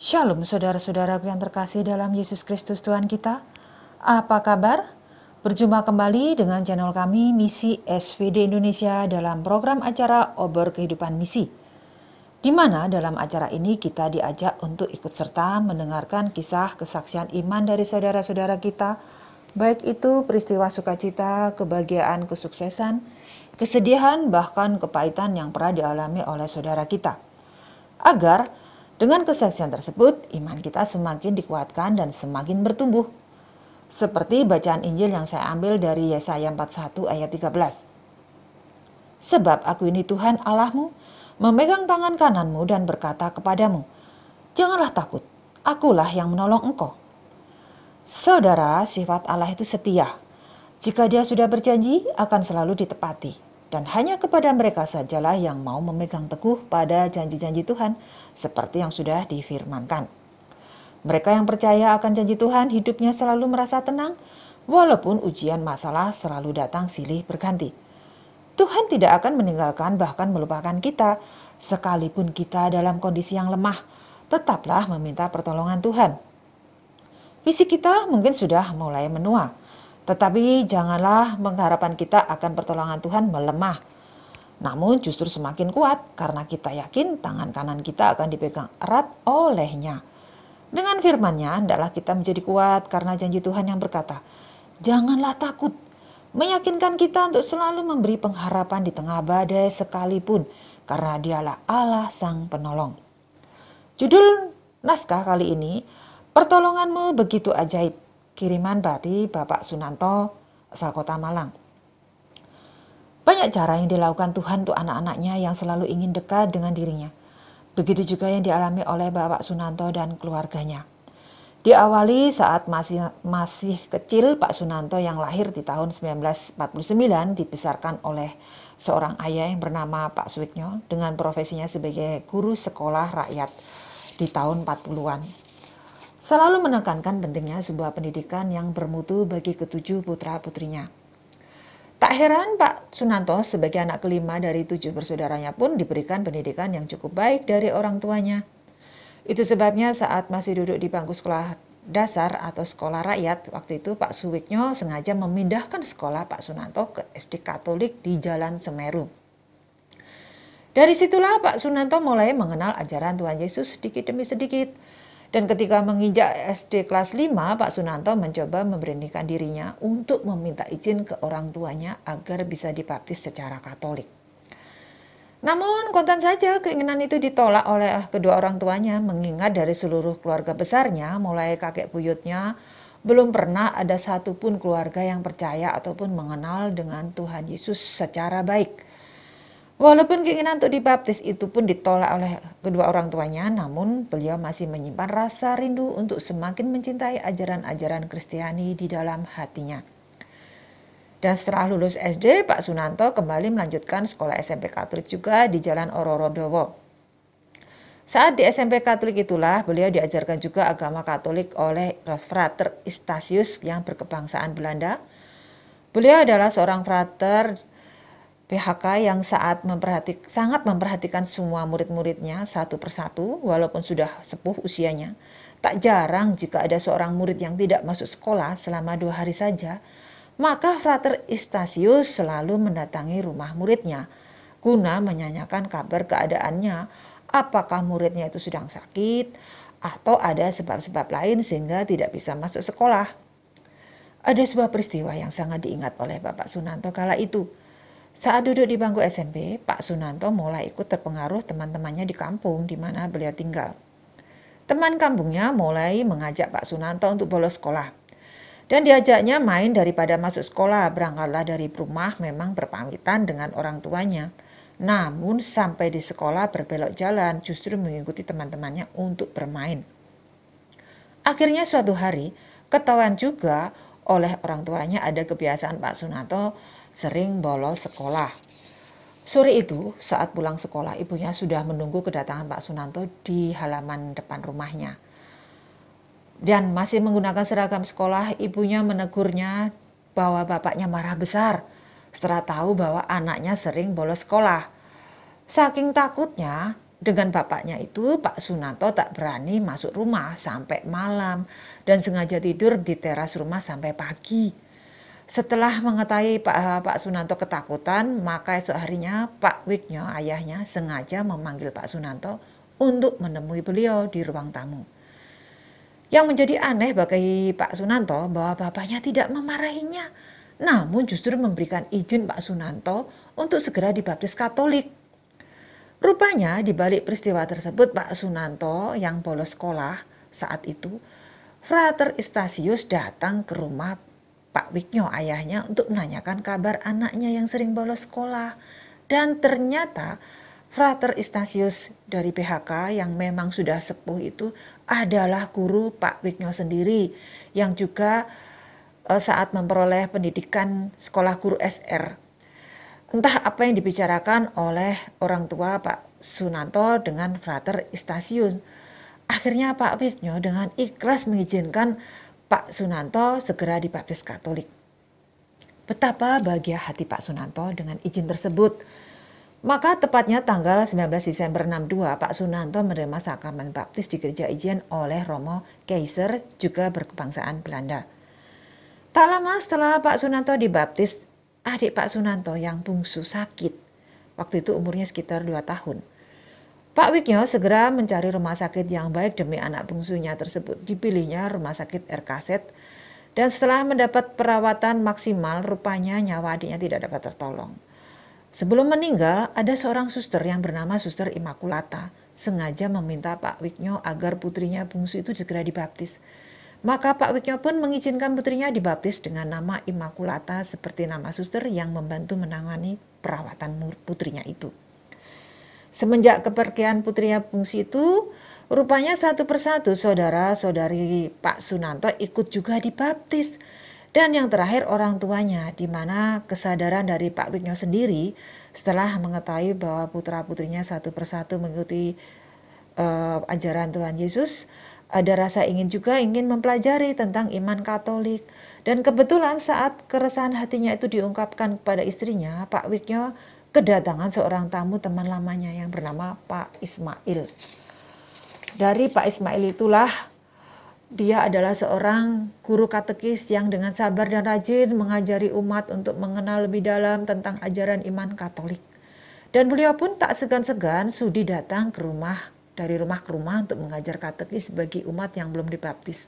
Shalom saudara-saudaraku yang terkasih dalam Yesus Kristus Tuhan kita. Apa kabar? Berjumpa kembali dengan channel kami Misi SVD Indonesia dalam program acara Obor Kehidupan Misi. Di mana dalam acara ini kita diajak untuk ikut serta mendengarkan kisah kesaksian iman dari saudara-saudara kita, baik itu peristiwa sukacita, kebahagiaan, kesuksesan, kesedihan, bahkan kepahitan yang pernah dialami oleh saudara kita. Agar dengan kesaksian tersebut, iman kita semakin dikuatkan dan semakin bertumbuh. Seperti bacaan Injil yang saya ambil dari Yesaya 41 ayat 13. Sebab aku ini Tuhan Allahmu, memegang tangan kananmu dan berkata kepadamu, janganlah takut, akulah yang menolong engkau. Saudara, sifat Allah itu setia. Jika dia sudah berjanji, akan selalu ditepati. Dan hanya kepada mereka sajalah yang mau memegang teguh pada janji-janji Tuhan seperti yang sudah difirmankan. Mereka yang percaya akan janji Tuhan hidupnya selalu merasa tenang walaupun ujian masalah selalu datang silih berganti. Tuhan tidak akan meninggalkan bahkan melupakan kita sekalipun kita dalam kondisi yang lemah. Tetaplah meminta pertolongan Tuhan. Fisik kita mungkin sudah mulai menua. Tetapi janganlah pengharapan kita akan pertolongan Tuhan melemah. Namun justru semakin kuat karena kita yakin tangan kanan kita akan dipegang erat oleh-Nya. Dengan firman-Nya, hendaklah kita menjadi kuat karena janji Tuhan yang berkata, janganlah takut. Meyakinkan kita untuk selalu memberi pengharapan di tengah badai sekalipun karena Dialah Allah Sang Penolong. Judul naskah kali ini, Pertolonganmu Begitu Ajaib. Kiriman dari Bapak Sunanto, asal kota Malang. Banyak cara yang dilakukan Tuhan untuk anak-anaknya yang selalu ingin dekat dengan dirinya. Begitu juga yang dialami oleh Bapak Sunanto dan keluarganya. Diawali saat masih kecil, Pak Sunanto yang lahir di tahun 1949 dibesarkan oleh seorang ayah yang bernama Pak Suwiknyo dengan profesinya sebagai guru sekolah rakyat di tahun 40-an. Selalu menekankan pentingnya sebuah pendidikan yang bermutu bagi ketujuh putra-putrinya. Tak heran Pak Sunanto sebagai anak kelima dari 7 bersaudaranya pun diberikan pendidikan yang cukup baik dari orang tuanya. Itu sebabnya saat masih duduk di bangku sekolah dasar atau sekolah rakyat, waktu itu Pak Suwiknyo sengaja memindahkan sekolah Pak Sunanto ke SD Katolik di Jalan Semeru. Dari situlah Pak Sunanto mulai mengenal ajaran Tuhan Yesus sedikit demi sedikit. Dan ketika menginjak SD kelas 5, Pak Sunanto mencoba memberanikan dirinya untuk meminta izin ke orang tuanya agar bisa dibaptis secara Katolik. Namun kontan saja keinginan itu ditolak oleh kedua orang tuanya, mengingat dari seluruh keluarga besarnya, mulai kakek buyutnya, belum pernah ada satupun keluarga yang percaya ataupun mengenal dengan Tuhan Yesus secara baik. Walaupun keinginan untuk dibaptis itu pun ditolak oleh kedua orang tuanya, namun beliau masih menyimpan rasa rindu untuk semakin mencintai ajaran-ajaran Kristiani di dalam hatinya. Dan setelah lulus SD, Pak Sunanto kembali melanjutkan sekolah SMP Katolik juga di Jalan Ororodowo. Saat di SMP Katolik itulah beliau diajarkan juga agama Katolik oleh Frater Istasius yang berkebangsaan Belanda. Beliau adalah seorang frater PHK yang sangat memperhatikan semua murid-muridnya satu persatu walaupun sudah sepuh usianya. Tak jarang jika ada seorang murid yang tidak masuk sekolah selama 2 hari saja, maka Frater Istasius selalu mendatangi rumah muridnya guna menanyakan kabar keadaannya, apakah muridnya itu sedang sakit atau ada sebab-sebab lain sehingga tidak bisa masuk sekolah. Ada sebuah peristiwa yang sangat diingat oleh Bapak Sunanto kala itu. Saat duduk di bangku SMP, Pak Sunanto mulai ikut terpengaruh teman-temannya di kampung di mana beliau tinggal. Teman kampungnya mulai mengajak Pak Sunanto untuk bolos sekolah. Dan diajaknya main daripada masuk sekolah, berangkatlah dari rumah memang berpamitan dengan orang tuanya. Namun sampai di sekolah berbelok jalan justru mengikuti teman-temannya untuk bermain. Akhirnya suatu hari ketahuan juga oleh orang tuanya ada kebiasaan Pak Sunanto sering bolos sekolah. Sore itu saat pulang sekolah ibunya sudah menunggu kedatangan Pak Sunanto di halaman depan rumahnya. Dan masih menggunakan seragam sekolah, ibunya menegurnya bahwa bapaknya marah besar setelah tahu bahwa anaknya sering bolos sekolah. Saking takutnya, Dengan bapaknya itu, Pak Sunanto tak berani masuk rumah sampai malam dan sengaja tidur di teras rumah sampai pagi. Setelah mengetahui Pak Sunanto ketakutan, maka esok harinya Pak Wiknyo, ayahnya, sengaja memanggil Pak Sunanto untuk menemui beliau di ruang tamu. Yang menjadi aneh bagi Pak Sunanto bahwa bapaknya tidak memarahinya, namun justru memberikan izin Pak Sunanto untuk segera dibaptis Katolik. Rupanya di balik peristiwa tersebut Pak Sunanto yang bolos sekolah saat itu, Frater Istasius datang ke rumah Pak Wiknyo, ayahnya, untuk menanyakan kabar anaknya yang sering bolos sekolah. Dan ternyata Frater Istasius dari PHK yang memang sudah sepuh itu adalah guru Pak Wiknyo sendiri, yang juga saat memperoleh pendidikan sekolah guru SR. Entah apa yang dibicarakan oleh orang tua Pak Sunanto dengan Frater Istasius. Akhirnya Pak Wiknyo dengan ikhlas mengizinkan Pak Sunanto segera dibaptis Katolik. Betapa bahagia hati Pak Sunanto dengan izin tersebut. Maka tepatnya tanggal 19 Desember 62, Pak Sunanto menerima sakramen baptis di Gereja Ijen oleh Romo Keiser, juga berkebangsaan Belanda. Tak lama setelah Pak Sunanto dibaptis, adik Pak Sunanto yang bungsu sakit. Waktu itu umurnya sekitar 2 tahun. Pak Wiknyo segera mencari rumah sakit yang baik demi anak bungsunya tersebut. Dipilihnya Rumah Sakit RKZ, dan setelah mendapat perawatan maksimal, rupanya nyawa adiknya tidak dapat tertolong. Sebelum meninggal, ada seorang suster yang bernama Suster Immaculata sengaja meminta Pak Wiknyo agar putrinya bungsu itu segera dibaptis. Maka Pak Wiknyo pun mengizinkan putrinya dibaptis dengan nama Immaculata seperti nama suster yang membantu menangani perawatan putrinya itu. Semenjak kepergian putrinya bungsu itu, rupanya satu persatu saudara-saudari Pak Sunanto ikut juga dibaptis. Dan yang terakhir orang tuanya, di mana kesadaran dari Pak Wiknyo sendiri setelah mengetahui bahwa putra-putrinya satu persatu mengikuti ajaran Tuhan Yesus, ada rasa ingin mempelajari tentang iman Katolik. Dan kebetulan saat keresahan hatinya itu diungkapkan kepada istrinya, Pak Wiknyo kedatangan seorang tamu teman lamanya yang bernama Pak Ismail. Dari Pak Ismail itulah dia adalah seorang guru katekis yang dengan sabar dan rajin mengajari umat untuk mengenal lebih dalam tentang ajaran iman Katolik. Dan beliau pun tak segan-segan sudi datang dari rumah ke rumah untuk mengajar katekis bagi umat yang belum dibaptis.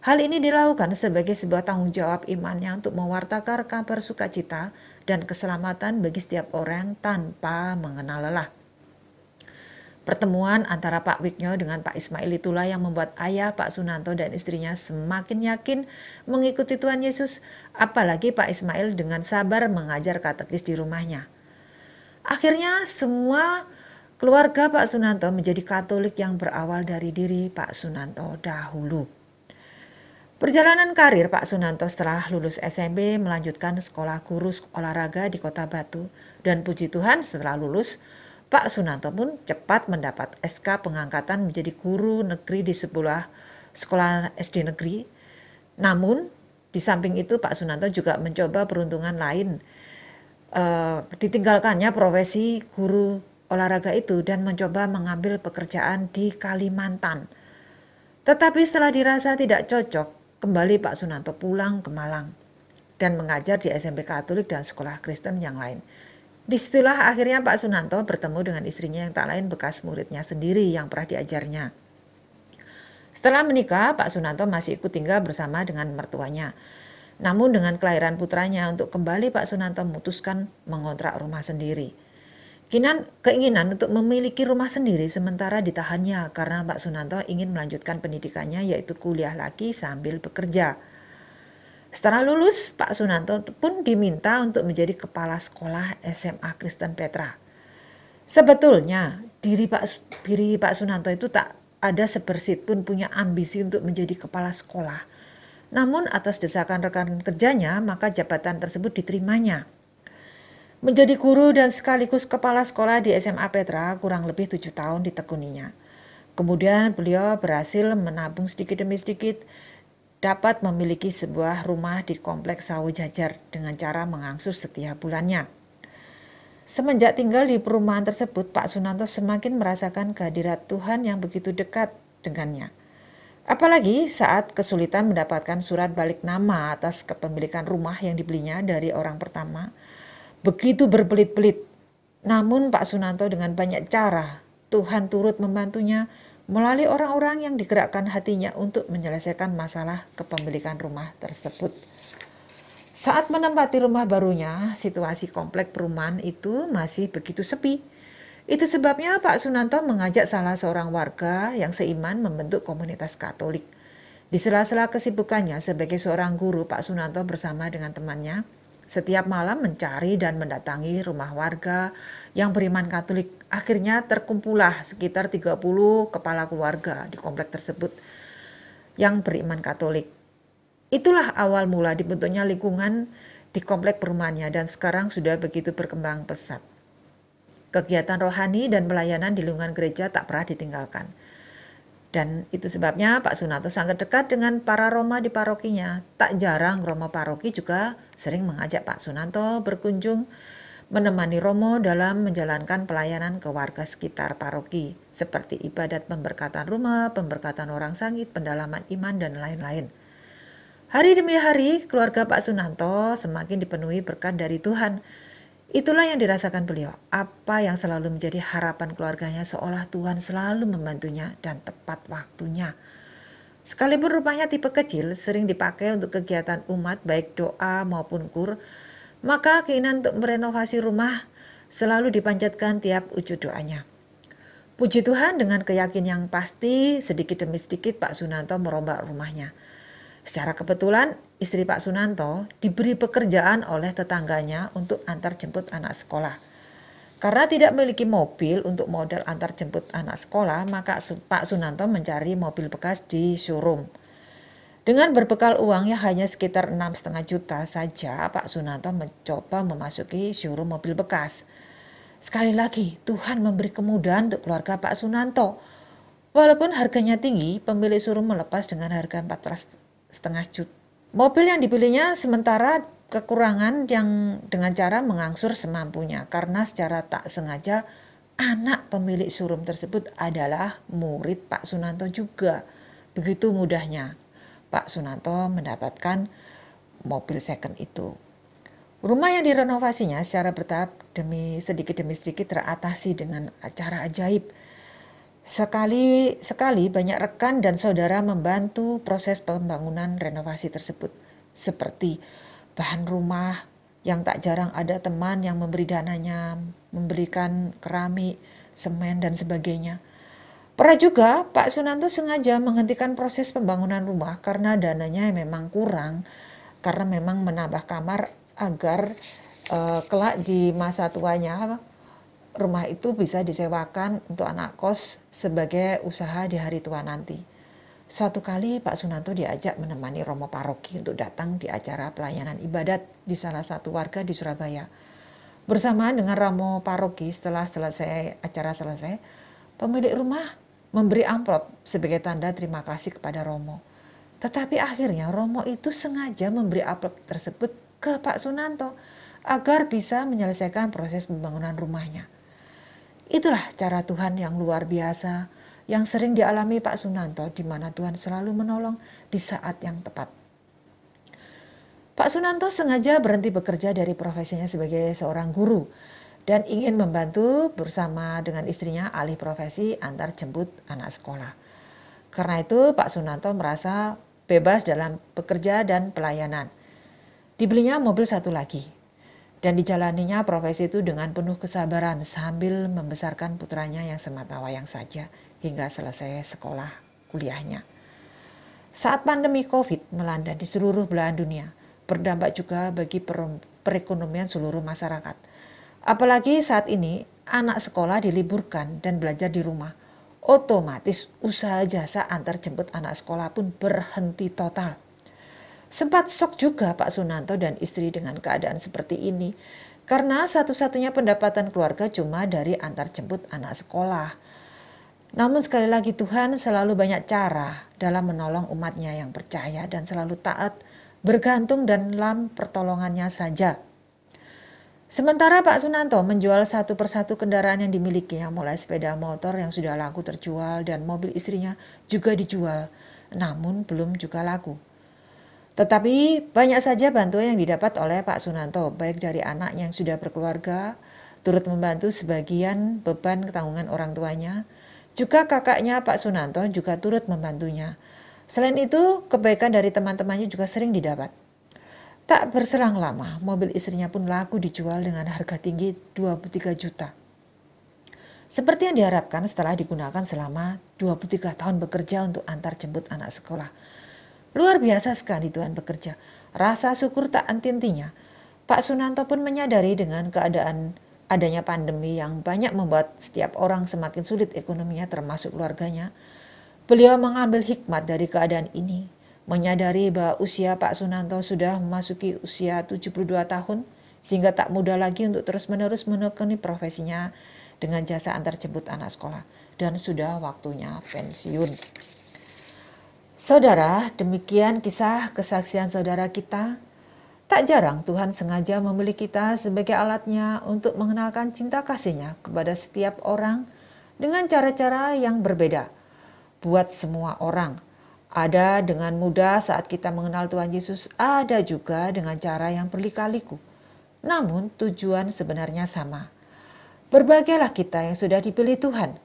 Hal ini dilakukan sebagai sebuah tanggung jawab imannya untuk mewartakan kabar sukacita dan keselamatan bagi setiap orang tanpa mengenal lelah. Pertemuan antara Pak Wiknyo dengan Pak Ismail itulah yang membuat ayah Pak Sunanto dan istrinya semakin yakin mengikuti Tuhan Yesus, apalagi Pak Ismail dengan sabar mengajar katekis di rumahnya. Akhirnya semua keluarga Pak Sunanto menjadi Katolik yang berawal dari diri Pak Sunanto dahulu. Perjalanan karir Pak Sunanto setelah lulus SMP melanjutkan sekolah guru olahraga di Kota Batu, dan puji Tuhan setelah lulus Pak Sunanto pun cepat mendapat SK pengangkatan menjadi guru negeri di sebuah sekolah SD negeri. Namun di samping itu Pak Sunanto juga mencoba peruntungan lain, ditinggalkannya profesi guru olahraga itu dan mencoba mengambil pekerjaan di Kalimantan. Tetapi setelah dirasa tidak cocok, kembali Pak Sunanto pulang ke Malang dan mengajar di SMP Katolik dan sekolah Kristen yang lain. Disitulah akhirnya Pak Sunanto bertemu dengan istrinya yang tak lain bekas muridnya sendiri yang pernah diajarnya. Setelah menikah, Pak Sunanto masih ikut tinggal bersama dengan mertuanya. Namun dengan kelahiran putranya, untuk kembali Pak Sunanto memutuskan mengontrak rumah sendiri. Keinginan untuk memiliki rumah sendiri sementara ditahannya karena Pak Sunanto ingin melanjutkan pendidikannya, yaitu kuliah lagi sambil bekerja. Setelah lulus, Pak Sunanto pun diminta untuk menjadi kepala sekolah SMA Kristen Petra. Sebetulnya diri Pak Sunanto itu tak ada sebersit pun punya ambisi untuk menjadi kepala sekolah. Namun atas desakan rekan kerjanya, maka jabatan tersebut diterimanya. Menjadi guru dan sekaligus kepala sekolah di SMA Petra kurang lebih 7 tahun ditekuninya. Kemudian beliau berhasil menabung sedikit demi sedikit, dapat memiliki sebuah rumah di Kompleks Sawo Jajar dengan cara mengangsus setiap bulannya. Semenjak tinggal di perumahan tersebut, Pak Sunanto semakin merasakan kehadiran Tuhan yang begitu dekat dengannya. Apalagi saat kesulitan mendapatkan surat balik nama atas kepemilikan rumah yang dibelinya dari orang pertama, begitu berbelit-belit. Namun Pak Sunanto dengan banyak cara, Tuhan turut membantunya melalui orang-orang yang digerakkan hatinya untuk menyelesaikan masalah kepemilikan rumah tersebut. Saat menempati rumah barunya, situasi komplek perumahan itu masih begitu sepi. Itu sebabnya Pak Sunanto mengajak salah seorang warga yang seiman membentuk komunitas Katolik. Di sela-sela kesibukannya sebagai seorang guru, Pak Sunanto bersama dengan temannya setiap malam mencari dan mendatangi rumah warga yang beriman Katolik. Akhirnya terkumpullah sekitar 30 kepala keluarga di komplek tersebut yang beriman Katolik. Itulah awal mula dibentuknya lingkungan di komplek perumahannya dan sekarang sudah begitu berkembang pesat. Kegiatan rohani dan pelayanan di lingkungan gereja tak pernah ditinggalkan. Dan itu sebabnya Pak Sunanto sangat dekat dengan para Roma di parokinya. Tak jarang Romo paroki juga sering mengajak Pak Sunanto berkunjung menemani Romo dalam menjalankan pelayanan ke warga sekitar paroki, seperti ibadat pemberkatan rumah, pemberkatan orang sakit, pendalaman iman, dan lain-lain. Hari demi hari, keluarga Pak Sunanto semakin dipenuhi berkat dari Tuhan. Itulah yang dirasakan beliau, apa yang selalu menjadi harapan keluarganya seolah Tuhan selalu membantunya dan tepat waktunya. Sekalipun rumahnya tipe kecil, sering dipakai untuk kegiatan umat baik doa maupun kur, maka keinginan untuk merenovasi rumah selalu dipanjatkan tiap wujud doanya. Puji Tuhan, dengan keyakinan yang pasti, sedikit demi sedikit Pak Sunanto merombak rumahnya. Secara kebetulan, istri Pak Sunanto diberi pekerjaan oleh tetangganya untuk antar jemput anak sekolah. Karena tidak memiliki mobil untuk modal antar jemput anak sekolah, maka Pak Sunanto mencari mobil bekas di showroom. Dengan berbekal uangnya hanya sekitar 6,5 juta saja, Pak Sunanto mencoba memasuki showroom mobil bekas. Sekali lagi, Tuhan memberi kemudahan untuk keluarga Pak Sunanto. Walaupun harganya tinggi, pemilik showroom melepas dengan harga 14,5 juta. Mobil yang dipilihnya sementara kekurangan yang dengan cara mengangsur semampunya, karena secara tak sengaja anak pemilik showroom tersebut adalah murid Pak Sunanto juga. Begitu mudahnya Pak Sunanto mendapatkan mobil second itu. Rumah yang direnovasinya secara bertahap demi sedikit teratasi dengan acara ajaib. Sekali banyak rekan dan saudara membantu proses pembangunan renovasi tersebut. Seperti bahan rumah yang tak jarang ada teman yang memberi dananya, memberikan keramik, semen, dan sebagainya. Pernah juga Pak Sunanto sengaja menghentikan proses pembangunan rumah karena dananya memang kurang, karena memang menambah kamar agar kelak di masa tuanya rumah itu bisa disewakan untuk anak kos sebagai usaha di hari tua nanti. Suatu kali Pak Sunanto diajak menemani Romo Paroki untuk datang di acara pelayanan ibadat di salah satu warga di Surabaya. Bersamaan dengan Romo Paroki, setelah acara selesai, pemilik rumah memberi amplop sebagai tanda terima kasih kepada Romo. Tetapi akhirnya Romo itu sengaja memberi amplop tersebut ke Pak Sunanto agar bisa menyelesaikan proses pembangunan rumahnya. Itulah cara Tuhan yang luar biasa yang sering dialami Pak Sunanto, di mana Tuhan selalu menolong di saat yang tepat. Pak Sunanto sengaja berhenti bekerja dari profesinya sebagai seorang guru dan ingin membantu bersama dengan istrinya alih profesi antar jemput anak sekolah. Karena itu Pak Sunanto merasa bebas dalam bekerja dan pelayanan. Dibelinya mobil satu lagi. Dan dijalaninya profesi itu dengan penuh kesabaran sambil membesarkan putranya yang sematawayang saja hingga selesai sekolah kuliahnya. Saat pandemi COVID melanda di seluruh belahan dunia, berdampak juga bagi perekonomian seluruh masyarakat. Apalagi saat ini anak sekolah diliburkan dan belajar di rumah, otomatis usaha jasa antar jemput anak sekolah pun berhenti total. Sempat shock juga Pak Sunanto dan istri dengan keadaan seperti ini, karena satu-satunya pendapatan keluarga cuma dari antar jemput anak sekolah. Namun sekali lagi Tuhan selalu banyak cara dalam menolong umatnya yang percaya dan selalu taat, bergantung dalam pertolongannya saja. Sementara Pak Sunanto menjual satu persatu kendaraan yang dimilikinya, mulai sepeda motor yang sudah laku terjual dan mobil istrinya juga dijual, namun belum juga laku. Tetapi banyak saja bantuan yang didapat oleh Pak Sunanto, baik dari anaknya yang sudah berkeluarga, turut membantu sebagian beban tanggungan orang tuanya, juga kakaknya Pak Sunanto juga turut membantunya. Selain itu, kebaikan dari teman-temannya juga sering didapat. Tak berselang lama, mobil istrinya pun laku dijual dengan harga tinggi 23 juta. Seperti yang diharapkan setelah digunakan selama 23 tahun bekerja untuk antar jemput anak sekolah. Luar biasa sekali Tuhan bekerja. Rasa syukur tak henti-hentinya. Pak Sunanto pun menyadari dengan keadaan adanya pandemi yang banyak membuat setiap orang semakin sulit ekonominya termasuk keluarganya. Beliau mengambil hikmat dari keadaan ini, menyadari bahwa usia Pak Sunanto sudah memasuki usia 72 tahun, sehingga tak mudah lagi untuk terus-menerus menekuni profesinya dengan jasa antar jemput anak sekolah, dan sudah waktunya pensiun. Saudara, demikian kisah kesaksian saudara kita. Tak jarang Tuhan sengaja memilih kita sebagai alatnya untuk mengenalkan cinta kasih-Nya kepada setiap orang dengan cara-cara yang berbeda. Buat semua orang, ada dengan mudah saat kita mengenal Tuhan Yesus, ada juga dengan cara yang berlika-liku. Namun tujuan sebenarnya sama. Berbahagialah kita yang sudah dipilih Tuhan,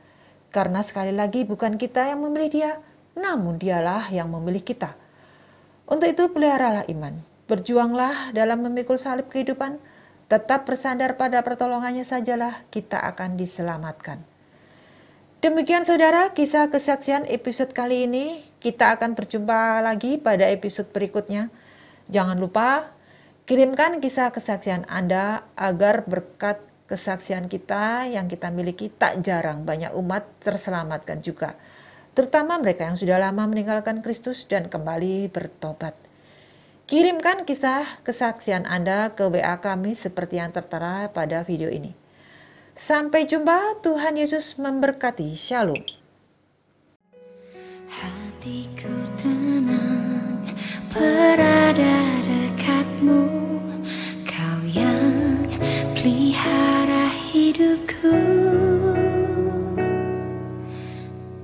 karena sekali lagi bukan kita yang memilih Dia, namun Dialah yang memilih kita. Untuk itu peliharalah iman, berjuanglah dalam memikul salib kehidupan, tetap bersandar pada pertolongannya sajalah kita akan diselamatkan. Demikian saudara, kisah kesaksian episode kali ini. Kita akan berjumpa lagi pada episode berikutnya. Jangan lupa kirimkan kisah kesaksian Anda agar berkat kesaksian kita yang kita miliki tak jarang banyak umat terselamatkan juga. Terutama mereka yang sudah lama meninggalkan Kristus dan kembali bertobat. Kirimkan kisah kesaksian Anda ke WA kami seperti yang tertera pada video ini. Sampai jumpa, Tuhan Yesus memberkati. Shalom. Hatiku tenang berada dekatmu, Kau yang pelihara hidupku.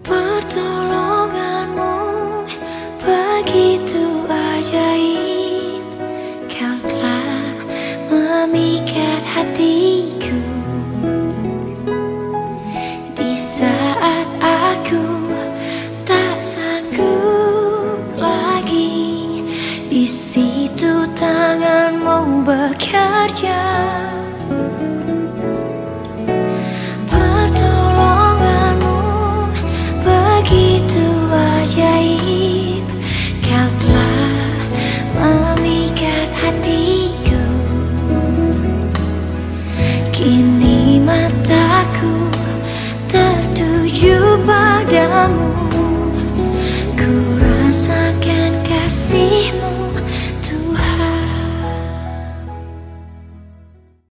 Pertolonganmu begitu ajaib, Kau telah memikat hatiku. Di saat aku tak sanggup lagi, di situ tanganmu bekerja.